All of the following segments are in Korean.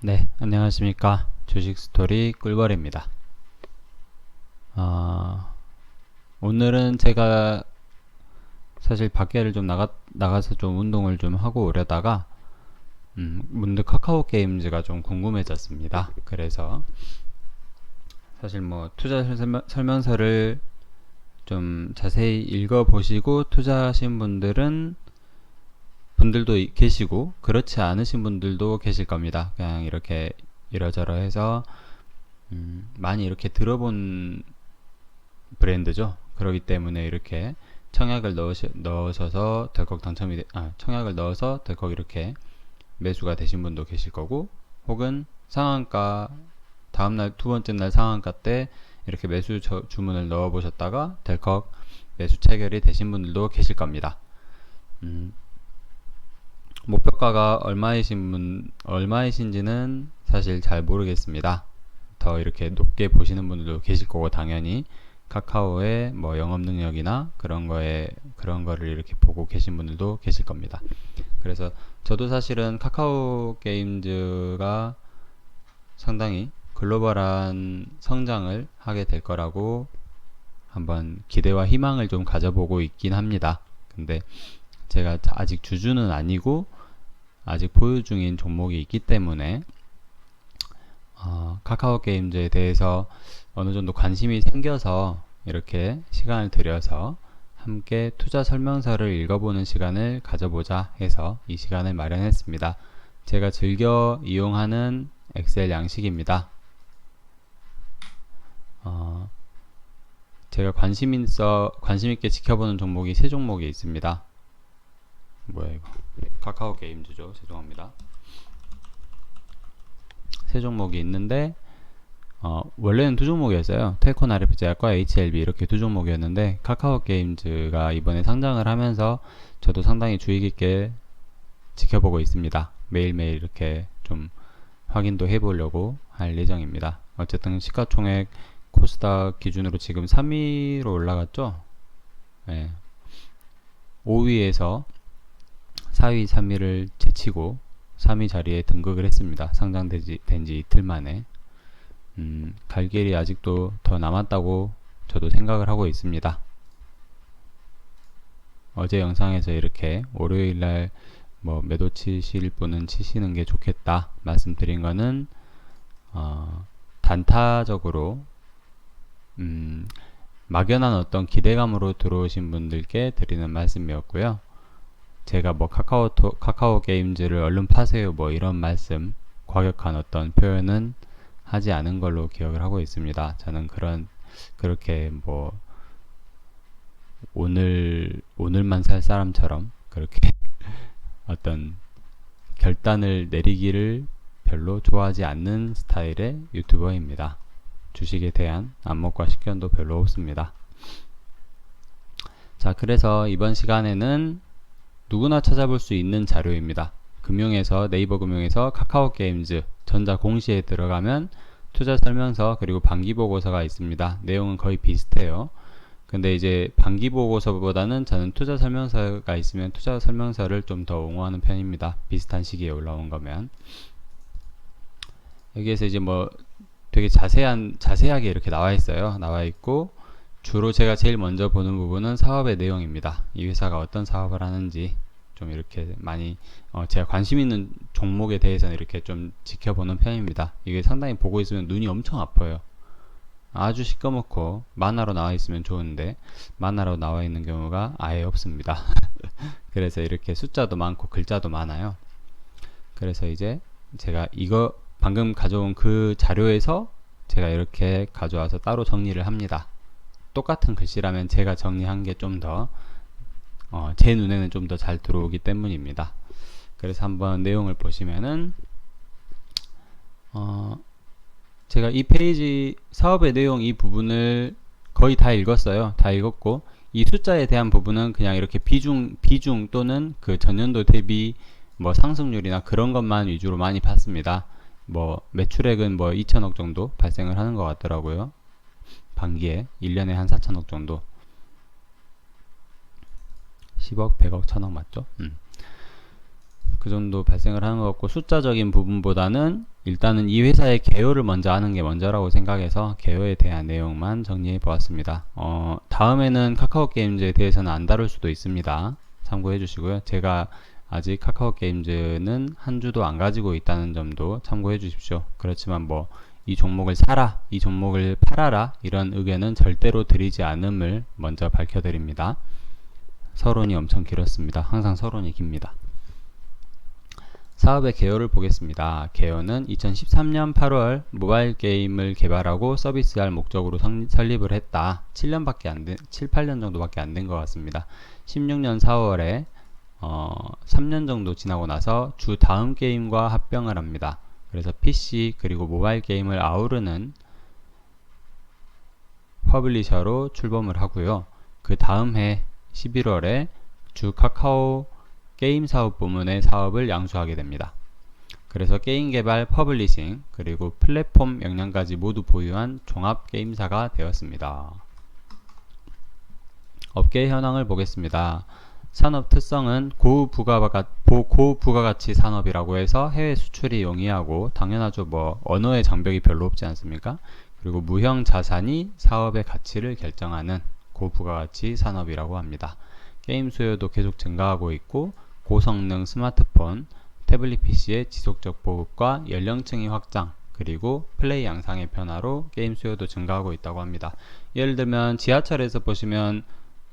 네, 안녕하십니까. 주식스토리 꿀벌입니다. 오늘은 제가 사실 밖에를 좀 나가서 좀 운동을 좀 하고 오려다가, 문득 카카오 게임즈가 좀 궁금해졌습니다. 그래서 사실 뭐 투자 설명서를 좀 자세히 읽어보시고 투자하신 분들도 계시고, 그렇지 않으신 분들도 계실 겁니다. 그냥 이렇게 이러저러해서 많이 이렇게 들어본 브랜드죠. 그렇기 때문에 이렇게 청약을 넣으셔서 덜컥 청약을 넣어서 덜컥 이렇게 매수가 되신 분도 계실 거고, 혹은 상한가 다음날 두 번째 날 상한가 때 이렇게 매수 주문을 넣어 보셨다가 덜컥 매수 체결이 되신 분들도 계실 겁니다. 음, 목표가가 얼마이신지는 사실 잘 모르겠습니다. 더 이렇게 높게 보시는 분들도 계실 거고, 당연히 카카오의 뭐 영업 능력이나 그런 거를 이렇게 보고 계신 분들도 계실 겁니다. 그래서 저도 사실은 카카오 게임즈가 상당히 글로벌한 성장을 하게 될 거라고 한번 기대와 희망을 좀 가져보고 있긴 합니다. 근데 제가 아직 주주는 아니고 아직 보유 중인 종목이 있기 때문에 카카오 게임즈에 대해서 어느 정도 관심이 생겨서 이렇게 시간을 들여서 함께 투자 설명서를 읽어보는 시간을 가져보자 해서 이 시간을 마련했습니다. 제가 즐겨 이용하는 엑셀 양식입니다. 제가 관심 있게 지켜보는 종목이 세 종목이 있습니다. 뭐야 이거? 카카오 게임즈죠. 죄송합니다. 세 종목이 있는데 원래는 두 종목이었어요. 텔콘 RF제약과 HLB 이렇게 두 종목이었는데, 카카오 게임즈가 이번에 상장을 하면서 저도 상당히 주의 깊게 지켜보고 있습니다. 매일매일 이렇게 좀 확인도 해보려고 할 예정입니다. 어쨌든 시가총액 코스닥 기준으로 지금 3위로 올라갔죠. 네. 5위에서 4위, 3위를 제치고 3위 자리에 등극을 했습니다. 상장된 지 이틀 만에. 갈 길이 아직도 더 남았다고 저도 생각을 하고 있습니다. 어제 영상에서 이렇게 월요일날 뭐 매도 치실 분은 치시는 게 좋겠다 말씀드린 거는 단타적으로 막연한 어떤 기대감으로 들어오신 분들께 드리는 말씀이었고요. 제가 뭐 카카오 게임즈를 얼른 파세요 뭐 이런 말씀, 과격한 어떤 표현은 하지 않은 걸로 기억을 하고 있습니다. 저는 그렇게 뭐 오늘만 살 사람처럼 그렇게 어떤 결단을 내리기를 별로 좋아하지 않는 스타일의 유튜버입니다. 주식에 대한 안목과 식견도 별로 없습니다. 자, 그래서 이번 시간에는 누구나 찾아볼 수 있는 자료입니다. 네이버 금융에서 카카오 게임즈 전자공시에 들어가면 투자 설명서 그리고 반기 보고서가 있습니다. 내용은 거의 비슷해요. 근데 이제 반기 보고서보다는 저는 투자 설명서가 있으면 투자 설명서를 좀 더 옹호하는 편입니다. 비슷한 시기에 올라온 거면. 여기에서 이제 뭐 되게 자세하게 이렇게 나와 있어요. 나와 있고, 주로 제가 제일 먼저 보는 부분은 사업의 내용입니다. 이 회사가 어떤 사업을 하는지 좀 이렇게 많이 제가 관심 있는 종목에 대해서는 이렇게 좀 지켜보는 편입니다. 이게 상당히 보고 있으면 눈이 엄청 아파요. 아주 시꺼멓고 만화로 나와 있으면 좋은데 만화로 나와 있는 경우가 아예 없습니다. 그래서 이렇게 숫자도 많고 글자도 많아요. 그래서 이제 제가 이거 방금 가져온 그 자료에서 제가 이렇게 가져와서 따로 정리를 합니다. 똑같은 글씨라면 제가 정리한 게 좀 더 제 눈에는 좀 더 잘 들어오기 때문입니다. 그래서 한번 내용을 보시면은 제가 이 페이지 사업의 내용 이 부분을 거의 다 읽었어요. 다 읽었고, 이 숫자에 대한 부분은 그냥 이렇게 비중 또는 그 전년도 대비 뭐 상승률이나 그런 것만 위주로 많이 봤습니다. 뭐 매출액은 뭐 2천억 정도 발생을 하는 것 같더라고요. 반기에 1년에 한 4천억 정도. 10억, 100억, 1000억 맞죠? 그 정도 발생을 하는 것 같고, 숫자적인 부분보다는 일단은 이 회사의 개요를 먼저 아는 게 먼저라고 생각해서 개요에 대한 내용만 정리해 보았습니다. 다음에는 카카오 게임즈에 대해서는 안 다룰 수도 있습니다. 참고해 주시고요. 제가 아직 카카오 게임즈는 한 주도 안 가지고 있다는 점도 참고해 주십시오. 그렇지만 뭐 이 종목을 사라, 이 종목을 팔아라 이런 의견은 절대로 드리지 않음을 먼저 밝혀드립니다. 서론이 엄청 길었습니다. 항상 서론이 깁니다. 사업의 개요를 보겠습니다. 개요는 2013년 8월 모바일 게임을 개발하고 서비스할 목적으로 설립을 했다. 7년밖에 안 된, 7, 8년 정도밖에 안 된 것 같습니다. 16년 4월에 3년 정도 지나고 나서 주 다음 게임과 합병을 합니다. 그래서 PC 그리고 모바일 게임을 아우르는 퍼블리셔로 출범을 하고요. 그 다음 해 11월에 주 카카오 게임 사업 부문의 사업을 양수하게 됩니다. 그래서 게임 개발, 퍼블리싱, 그리고 플랫폼 역량까지 모두 보유한 종합 게임사가 되었습니다. 업계 현황을 보겠습니다. 산업 특성은 고부가가치 산업이라고 해서 해외 수출이 용이하고 당연하죠. 뭐 언어의 장벽이 별로 없지 않습니까? 그리고 무형 자산이 사업의 가치를 결정하는 고부가가치 산업이라고 합니다. 게임 수요도 계속 증가하고 있고 고성능 스마트폰, 태블릿 PC의 지속적 보급과 연령층의 확장, 그리고 플레이 양상의 변화로 게임 수요도 증가하고 있다고 합니다. 예를 들면 지하철에서 보시면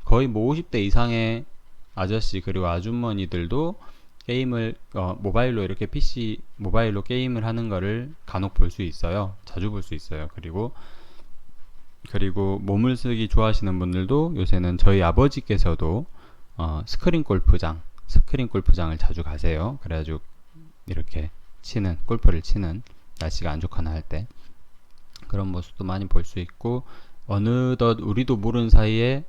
거의 뭐 50대 이상의 아저씨 그리고 아주머니들도 게임을 모바일로 이렇게 PC 모바일로 게임을 하는 거를 간혹 볼 수 있어요. 자주 볼 수 있어요. 그리고 몸을 쓰기 좋아하시는 분들도 요새는 저희 아버지께서도 스크린 골프장을 자주 가세요. 그래가지고 이렇게 골프를 치는, 날씨가 안 좋거나 할 때 그런 모습도 많이 볼 수 있고, 어느덧 우리도 모르는 사이에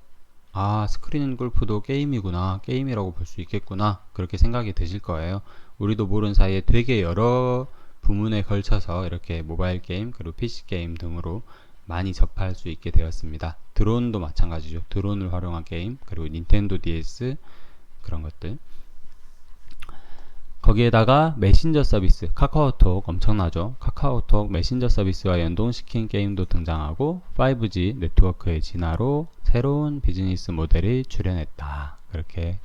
스크린 골프도 게임이구나, 게임이라고 볼 수 있겠구나, 그렇게 생각이 드실 거예요. 우리도 모르는 사이에 되게 여러 부문에 걸쳐서 이렇게 모바일 게임 그리고 PC 게임 등으로 많이 접할 수 있게 되었습니다. 드론도 마찬가지죠. 드론을 활용한 게임, 그리고 닌텐도 DS 그런 것들. 거기에다가 메신저 서비스, 카카오톡 엄청나죠. 카카오톡 메신저 서비스와 연동시킨 게임도 등장하고 5G 네트워크의 진화로 새로운 비즈니스 모델이 출현했다. 그렇게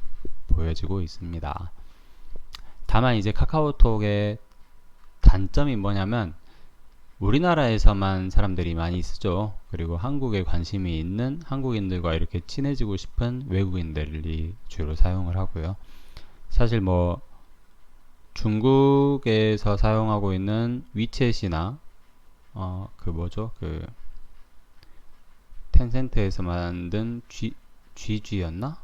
보여지고 있습니다. 다만 이제 카카오톡의 단점이 뭐냐면 우리나라에서만 사람들이 많이 쓰죠. 그리고 한국에 관심이 있는 한국인들과 이렇게 친해지고 싶은 외국인들이 주로 사용을 하고요. 사실 뭐 중국에서 사용하고 있는 위챗이나 텐센트에서 만든 GG였나?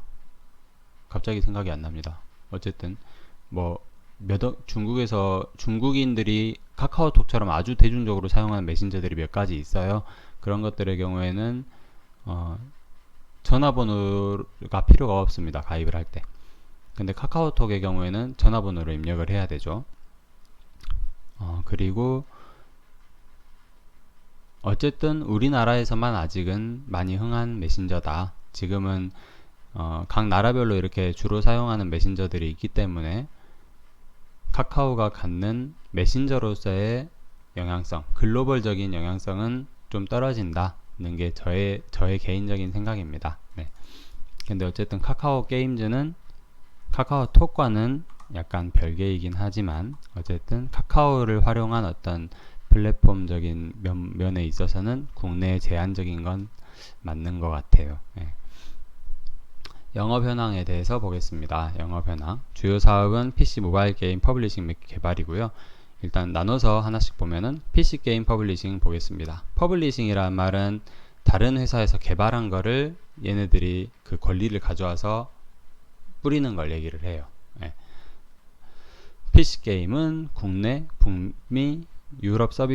갑자기 생각이 안 납니다. 어쨌든 뭐 중국인들이 카카오톡처럼 아주 대중적으로 사용하는 메신저들이 몇 가지 있어요. 그런 것들의 경우에는 전화번호가 필요가 없습니다. 가입을 할 때. 근데 카카오톡의 경우에는 전화번호를 입력을 해야 되죠. 그리고 어쨌든 우리나라에서만 아직은 많이 흥한 메신저다. 지금은 각 나라별로 이렇게 주로 사용하는 메신저들이 있기 때문에 카카오가 갖는 메신저로서의 영향성, 글로벌적인 영향성은 좀 떨어진다는 게 저의 개인적인 생각입니다. 네. 근데 어쨌든 카카오 게임즈는 카카오톡과는 약간 별개이긴 하지만 어쨌든 카카오를 활용한 어떤 플랫폼적인 면에 있어서는 국내에 제한적인 건 맞는 것 같아요. 네. 영업 현황에 대해서 보겠습니다. 영업 현황. 주요 사업은 PC 모바일 게임 퍼블리싱 및 개발이고요. 일단 나눠서 하나씩 보면은 PC 게임 퍼블리싱 보겠습니다. 퍼블리싱이라는 말은 다른 회사에서 개발한 거를 얘네들이 그 권리를 가져와서 뿌리는 걸 얘기를 해요. 네. PC 게임은 국내, 북미, 유럽의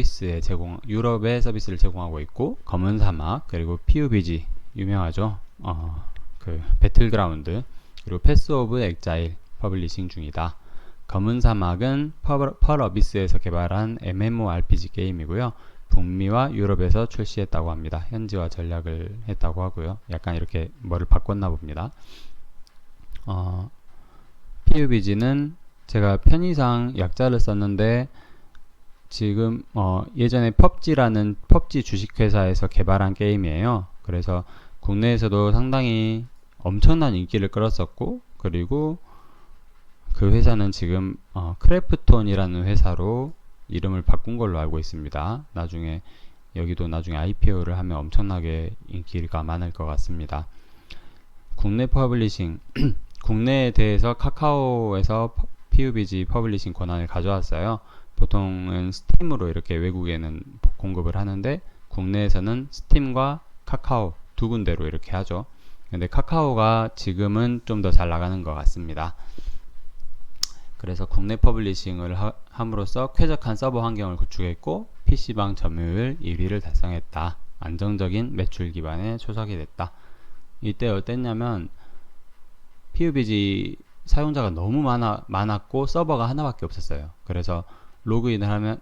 서비스를 제공하고 있고, 검은 사막, 그리고 PUBG 유명하죠. 그 배틀그라운드, 그리고 패스 오브 엑자일 퍼블리싱 중이다. 검은 사막은 펄 어비스에서 개발한 MMORPG 게임이고요. 북미와 유럽에서 출시했다고 합니다. 현지화 전략을 했다고 하고요. 약간 이렇게 뭐를 바꿨나 봅니다. PUBG는 제가 편의상 약자를 썼는데 지금 예전에 펍지라는 펍지 주식회사에서 개발한 게임이에요. 그래서 국내에서도 상당히 엄청난 인기를 끌었었고, 그리고 그 회사는 지금 크래프톤이라는 회사로 이름을 바꾼 걸로 알고 있습니다. 여기도 나중에 IPO를 하면 엄청나게 인기가 많을 것 같습니다. 국내 퍼블리싱 국내에 대해서 카카오에서 PUBG 퍼블리싱 권한을 가져왔어요. 보통은 스팀으로 이렇게 외국에는 공급을 하는데 국내에서는 스팀과 카카오 두 군데로 이렇게 하죠. 근데 카카오가 지금은 좀 더 잘 나가는 것 같습니다. 그래서 국내 퍼블리싱을 함으로써 쾌적한 서버 환경을 구축했고 PC방 점유율 1위를 달성했다. 안정적인 매출 기반의 초석이 됐다. 이때 어땠냐면 PUBG 사용자가 너무 많았고 서버가 하나밖에 없었어요. 그래서 로그인을 하면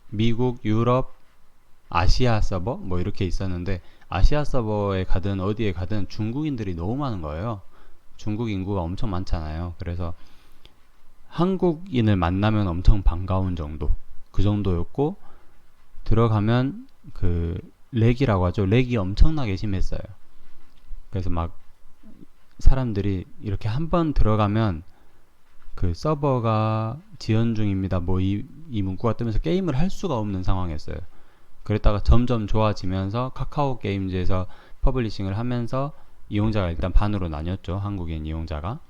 미국, 유럽, 아시아 서버 뭐 이렇게 있었는데 아시아 서버에 가든 어디에 가든 중국인들이 너무 많은 거예요. 중국 인구가 엄청 많잖아요. 그래서 한국인을 만나면 엄청 반가운 정도, 그 정도였고 들어가면 그 렉이라고 하죠. 렉이 엄청나게 심했어요. 그래서 막 사람들이 이렇게 한번 들어가면 그 서버가 지연 중입니다. 뭐 이 문구가 뜨면서 게임을 할 수가 없는 상황이었어요. 그랬다가 점점 좋아지면서 카카오 게임즈에서 퍼블리싱을 하면서 이용자가 일단 반으로 나뉘었죠. 한국인 이용자가.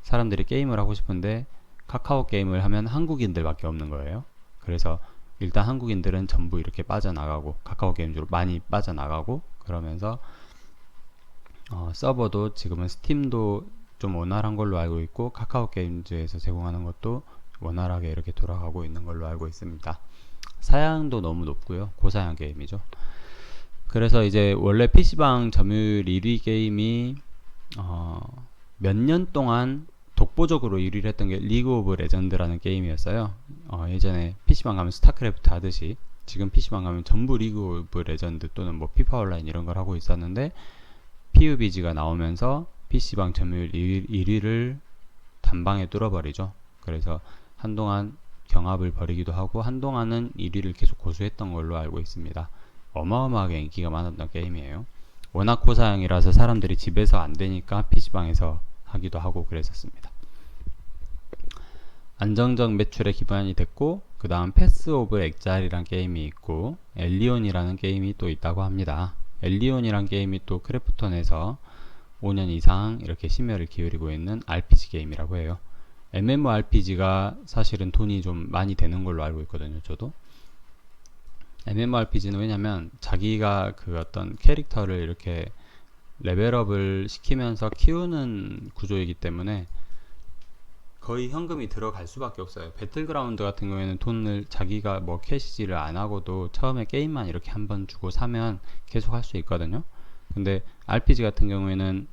사람들이 게임을 하고 싶은데 카카오 게임을 하면 한국인들밖에 없는 거예요. 그래서 일단 한국인들은 전부 이렇게 빠져나가고 카카오 게임즈로 많이 빠져나가고 그러면서 서버도 지금은 스팀도 좀 원활한 걸로 알고 있고 카카오 게임즈에서 제공하는 것도 원활하게 이렇게 돌아가고 있는 걸로 알고 있습니다. 사양도 너무 높고요. 고사양 게임이죠. 그래서 이제 원래 PC방 점유율 1위 게임이 몇 년 동안 독보적으로 1위를 했던 게 리그 오브 레전드라는 게임이었어요. 예전에 PC방 가면 스타크래프트 하듯이 지금 PC방 가면 전부 리그 오브 레전드 또는 뭐 피파 온라인 이런 걸 하고 있었는데 PUBG가 나오면서 PC방 점유율 1위를 단방에 뚫어버리죠. 그래서 한동안 경합을 벌이기도 하고 한동안은 1위를 계속 고수했던 걸로 알고 있습니다. 어마어마하게 인기가 많았던 게임이에요. 워낙 고사양이라서 사람들이 집에서 안되니까 PC방에서 하기도 하고 그랬었습니다. 안정적 매출에 기반이 됐고 그 다음 패스 오브 엑잘이란 게임이 있고 엘리온이라는 게임이 또 있다고 합니다. 엘리온이란 게임이 또 크래프톤에서 5년 이상 이렇게 심혈을 기울이고 있는 RPG 게임이라고 해요. MMORPG가 사실은 돈이 좀 많이 되는 걸로 알고 있거든요. 저도 MMORPG는 왜냐면 자기가 그 어떤 캐릭터를 이렇게 레벨업을 시키면서 키우는 구조이기 때문에 거의 현금이 들어갈 수밖에 없어요. 배틀그라운드 같은 경우에는 돈을 자기가 뭐 캐시지를 안 하고도 처음에 게임만 이렇게 한번 주고 사면 계속 할 수 있거든요. 근데 RPG 같은 경우에는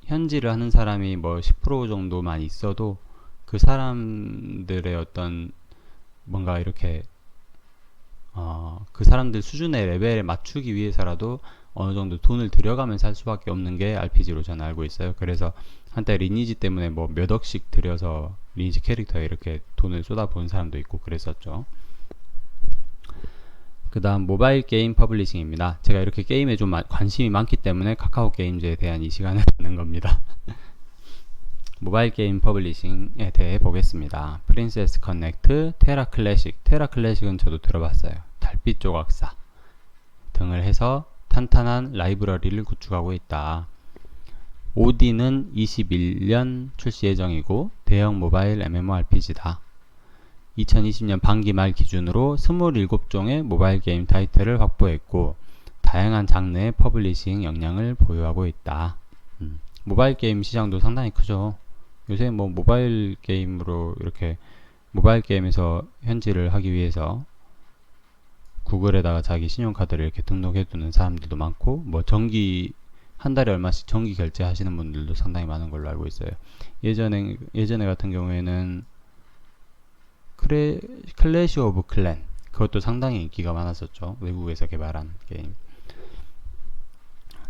현질을 하는 사람이 뭐 10% 정도만 있어도 그 사람들의 어떤 뭔가 이렇게 그 사람들 수준의 레벨에 맞추기 위해서라도 어느 정도 돈을 들여가면서 할 수밖에 없는 게 RPG로 저는 알고 있어요. 그래서 한때 리니지 때문에 뭐 몇 억씩 들여서 리니지 캐릭터에 이렇게 돈을 쏟아부은 사람도 있고 그랬었죠. 그 다음 모바일 게임 퍼블리싱입니다. 제가 이렇게 게임에 좀 관심이 많기 때문에 카카오 게임즈에 대한 이 시간을 갖는 겁니다. 모바일 게임 퍼블리싱에 대해 보겠습니다. 프린세스 커넥트, 테라 클래식. 테라 클래식은 저도 들어봤어요. 달빛 조각사 등을 해서 탄탄한 라이브러리를 구축하고 있다. 오디는 21년 출시 예정이고 대형 모바일 MMORPG다. 2020년 반기 말 기준으로 27종의 모바일 게임 타이틀을 확보했고 다양한 장르의 퍼블리싱 역량을 보유하고 있다. 모바일 게임 시장도 상당히 크죠. 요새 뭐 모바일 게임으로 이렇게 모바일 게임에서 현질을 하기 위해서 구글에다가 자기 신용카드를 이렇게 등록해 두는 사람들도 많고 뭐 전기 한 달에 얼마씩 전기 결제하시는 분들도 상당히 많은 걸로 알고 있어요. 예전에 같은 경우에는 클래시 오브 클랜 그것도 상당히 인기가 많았었죠. 외국에서 개발한 게임.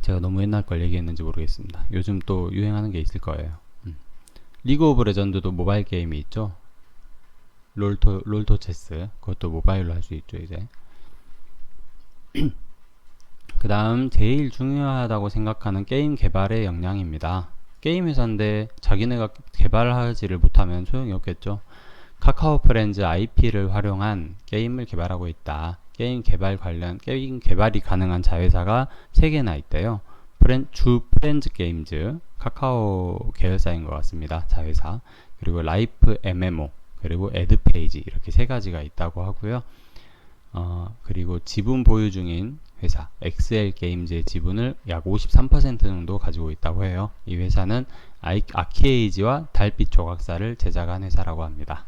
제가 너무 옛날 걸 얘기했는지 모르겠습니다. 요즘 또 유행하는 게 있을 거예요. 리그 오브 레전드도 모바일 게임이 있죠. 롤토 체스. 그것도 모바일로 할 수 있죠, 이제. 그 다음 제일 중요하다고 생각하는 게임 개발의 역량입니다. 게임 회사인데 자기네가 개발하지를 못하면 소용이 없겠죠. 카카오 프렌즈 IP를 활용한 게임을 개발하고 있다. 게임 개발이 가능한 자회사가 3개나 있대요. 주 프렌즈 게임즈, 카카오 계열사인 것 같습니다. 자회사. 그리고 라이프 MMO, 그리고 에드페이지, 이렇게 3가지가 있다고 하고요. 그리고 지분 보유 중인 회사 엑셀 게임즈의 지분을 약 53% 정도 가지고 있다고 해요. 이 회사는 아키에이지와 달빛 조각사를 제작한 회사라고 합니다.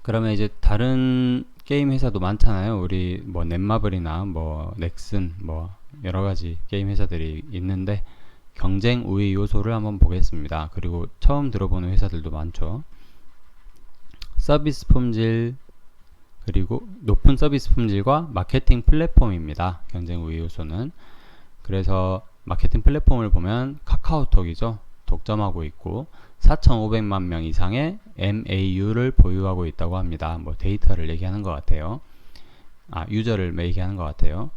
그러면 이제 다른 게임 회사도 많잖아요. 우리 뭐 넷마블이나 뭐 넥슨 뭐 여러가지 게임 회사들이 있는데 경쟁 우위 요소를 한번 보겠습니다. 그리고 처음 들어보는 회사들도 많죠. 서비스 품질, 그리고 높은 서비스 품질과 마케팅 플랫폼입니다. 경쟁 우위 요소는. 그래서 마케팅 플랫폼을 보면 카카오톡이죠. 독점하고 있고 4,500만 명 이상의 MAU를 보유하고 있다고 합니다. 뭐 데이터를 얘기하는 것 같아요. 유저를 얘기하는 것 같아요.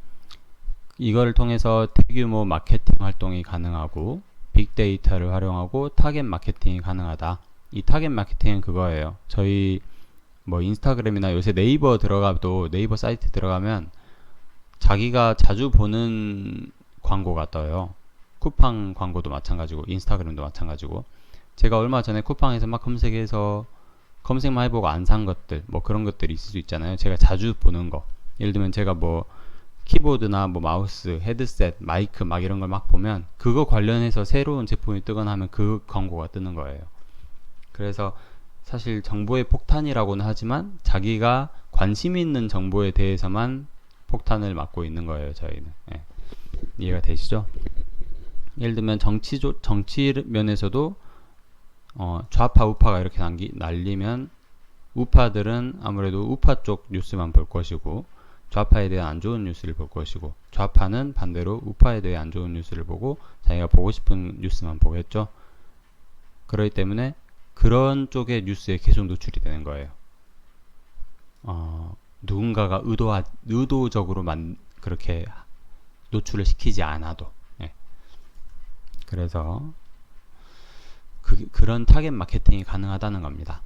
이걸 통해서 대규모 마케팅 활동이 가능하고 빅데이터를 활용하고 타겟 마케팅이 가능하다. 이 타겟 마케팅은 그거예요. 저희 뭐 인스타그램이나 요새 네이버 들어가도 네이버 사이트 들어가면 자기가 자주 보는 광고가 떠요. 쿠팡 광고도 마찬가지고 인스타그램도 마찬가지고. 제가 얼마 전에 쿠팡에서 막 검색해서 검색만 해보고 안 산 것들 뭐 그런 것들이 있을 수 있잖아요. 제가 자주 보는 거. 예를 들면 제가 뭐 키보드나 뭐 마우스, 헤드셋, 마이크 막 이런 걸 막 보면 그거 관련해서 새로운 제품이 뜨거나 하면 그 광고가 뜨는 거예요. 그래서 사실 정보의 폭탄이라고는 하지만 자기가 관심 있는 정보에 대해서만 폭탄을 맞고 있는 거예요, 저희는. 예. 이해가 되시죠? 예를 들면 정치 면에서도 좌파 우파가 이렇게 날리면 우파들은 아무래도 우파 쪽 뉴스만 볼 것이고 좌파에 대한 안 좋은 뉴스를 볼 것이고 좌파는 반대로 우파에 대해 안 좋은 뉴스를 보고 자기가 보고 싶은 뉴스만 보겠죠. 그렇기 때문에 그런 쪽의 뉴스에 계속 노출이 되는 거예요. 누군가가 의도적으로 그렇게 노출을 시키지 않아도. 예. 그래서 그런 타겟 마케팅이 가능하다는 겁니다.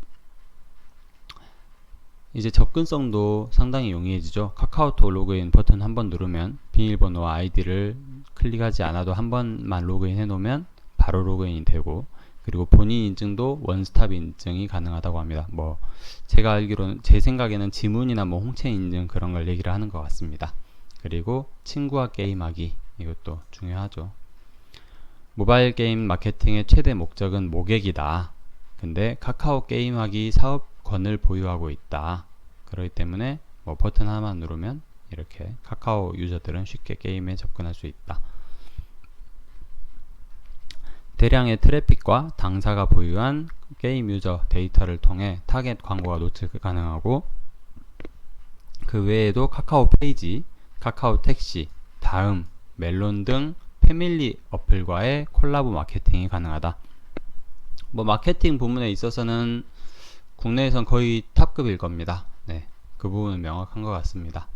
이제 접근성도 상당히 용이해지죠. 카카오톡 로그인 버튼 한번 누르면 비밀번호와 아이디를 클릭하지 않아도 한 번만 로그인 해놓으면 바로 로그인이 되고, 그리고 본인 인증도 원스톱 인증이 가능하다고 합니다. 뭐 제가 알기로는, 제 생각에는 지문이나 뭐 홍채 인증 그런 걸 얘기를 하는 것 같습니다. 그리고 친구와 게임하기, 이것도 중요하죠. 모바일 게임 마케팅의 최대 목적은 모객이다. 근데 카카오 게임하기 사업권을 보유하고 있다. 그렇기 때문에 뭐 버튼 하나만 누르면 이렇게 카카오 유저들은 쉽게 게임에 접근할 수 있다. 대량의 트래픽과 당사가 보유한 게임 유저 데이터를 통해 타겟 광고가 노출 가능하고, 그 외에도 카카오 페이지, 카카오 택시, 다음, 멜론 등 패밀리 어플과의 콜라보 마케팅이 가능하다. 뭐 마케팅 부분에 있어서는 국내에선 거의 탑급일 겁니다. 네, 그 부분은 명확한 것 같습니다.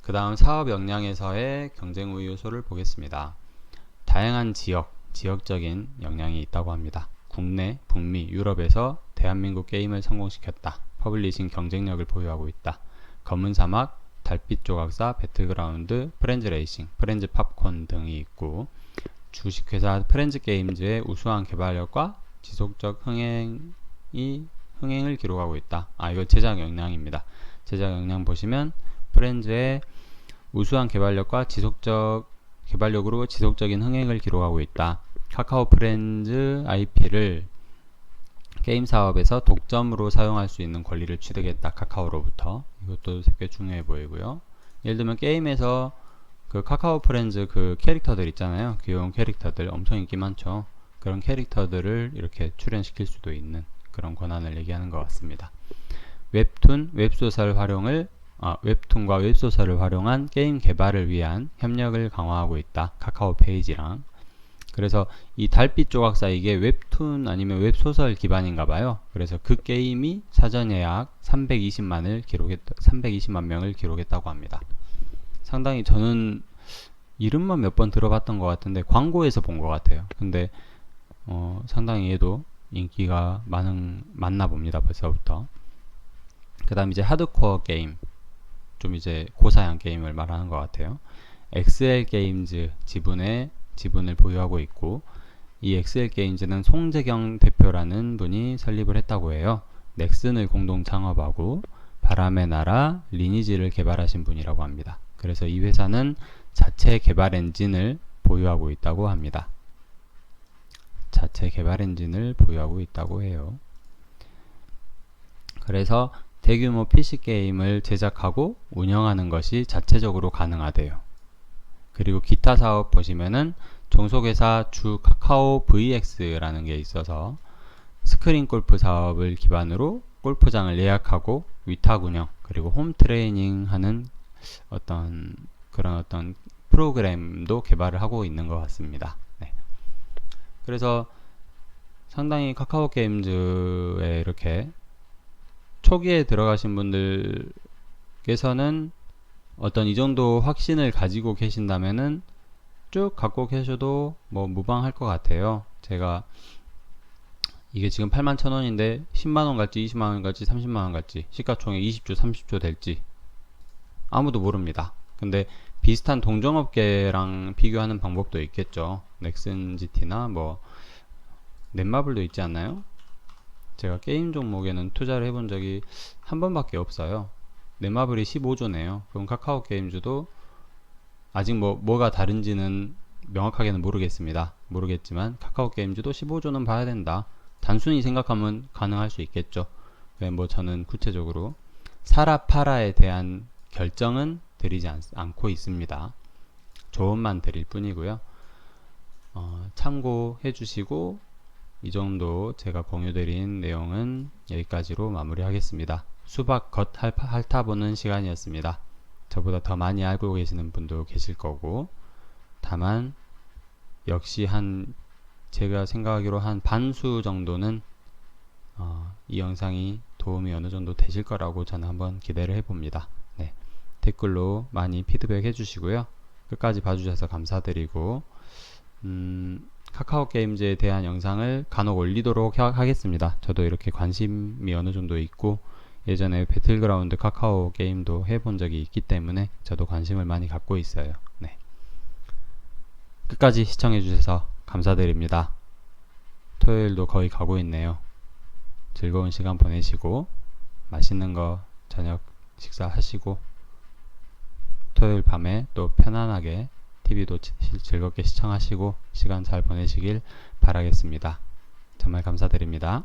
그 다음 사업 역량에서의 경쟁 우위 요소를 보겠습니다. 다양한 지역적인 역량이 있다고 합니다. 국내, 북미, 유럽에서 대한민국 게임을 성공시켰다. 퍼블리싱 경쟁력을 보유하고 있다. 검은 사막, 달빛 조각사, 배틀그라운드, 프렌즈 레이싱, 프렌즈 팝콘 등이 있고, 주식회사 프렌즈 게임즈의 우수한 개발력과 지속적 흥행을 기록하고 있다. 이거 제작 역량입니다. 제작 역량 보시면 프렌즈의 우수한 개발력과 개발력으로 지속적인 흥행을 기록하고 있다. 카카오 프렌즈 IP를 게임 사업에서 독점으로 사용할 수 있는 권리를 취득했다. 카카오로부터. 이것도 꽤 중요해 보이고요. 예를 들면 게임에서 그 카카오 프렌즈 그 캐릭터들 있잖아요. 귀여운 캐릭터들 엄청 인기 많죠. 그런 캐릭터들을 이렇게 출연시킬 수도 있는 그런 권한을 얘기하는 것 같습니다. 웹툰과 웹소설을 활용한 게임 개발을 위한 협력을 강화하고 있다. 카카오 페이지랑. 그래서 이 달빛 조각사 이게 웹툰 아니면 웹소설 기반인가 봐요. 그래서 그 게임이 사전 예약 320만 명을 기록했다고 합니다. 상당히 저는 이름만 몇 번 들어봤던 것 같은데 광고에서 본 것 같아요. 근데 상당히 얘도 인기가 많나 봅니다. 벌써부터. 그 다음 이제 하드코어 게임, 좀 이제 고사양 게임을 말하는 것 같아요. 엑스엘 게임즈 지분을 보유하고 있고, 이 엑스엘 게임즈는 송재경 대표라는 분이 설립을 했다고 해요. 넥슨을 공동 창업하고 바람의 나라 리니지를 개발하신 분이라고 합니다. 그래서 이 회사는 자체 개발 엔진을 보유하고 있다고 합니다. 자체 개발 엔진을 보유하고 있다고 해요. 그래서 대규모 PC 게임을 제작하고 운영하는 것이 자체적으로 가능하대요. 그리고 기타 사업 보시면은 종속회사 주 카카오 VX라는 게 있어서 스크린 골프 사업을 기반으로 골프장을 예약하고 위탁 운영 그리고 홈 트레이닝 하는 어떤 프로그램도 개발을 하고 있는 것 같습니다. 네. 그래서 상당히 카카오 게임즈에 이렇게 초기에 들어가신 분들께서는 어떤 이 정도 확신을 가지고 계신다면은 쭉 갖고 계셔도 뭐 무방할 것 같아요. 제가 이게 지금 81,000원인데 10만원 갈지 20만원 갈지 30만원 갈지 시가총액 20조 30조 될지 아무도 모릅니다. 근데 비슷한 동종업계랑 비교하는 방법도 있겠죠. 넥슨 GT나 뭐 넷마블도 있지 않나요? 제가 게임 종목에는 투자를 해본 적이 한 번밖에 없어요. 넷마블이 15조네요. 그럼 카카오 게임즈도 아직 뭐가 다른지는 명확하게는 모르겠지만 카카오 게임즈도 15조는 봐야 된다. 단순히 생각하면 가능할 수 있겠죠. 뭐 저는 구체적으로 사라 파라에 대한 결정은 드리지 않고 있습니다. 조언만 드릴 뿐이고요. 참고해 주시고 이 정도 제가 공유드린 내용은 여기까지로 마무리하겠습니다. 수박 겉 핥아보는 시간이었습니다. 저보다 더 많이 알고 계시는 분도 계실 거고, 다만 역시 제가 생각하기로 한 반수 정도는 이 영상이 도움이 어느 정도 되실 거라고 저는 한번 기대를 해봅니다. 네. 댓글로 많이 피드백 해주시고요. 끝까지 봐주셔서 감사드리고 카카오 게임즈에 대한 영상을 간혹 올리도록 하겠습니다. 저도 이렇게 관심이 어느 정도 있고 예전에 배틀그라운드 카카오 게임도 해본 적이 있기 때문에 저도 관심을 많이 갖고 있어요. 네. 끝까지 시청해 주셔서 감사드립니다. 토요일도 거의 가고 있네요. 즐거운 시간 보내시고 맛있는 거 저녁 식사하시고 토요일 밤에 또 편안하게 TV도 즐겁게 시청하시고 시간 잘 보내시길 바라겠습니다. 정말 감사드립니다.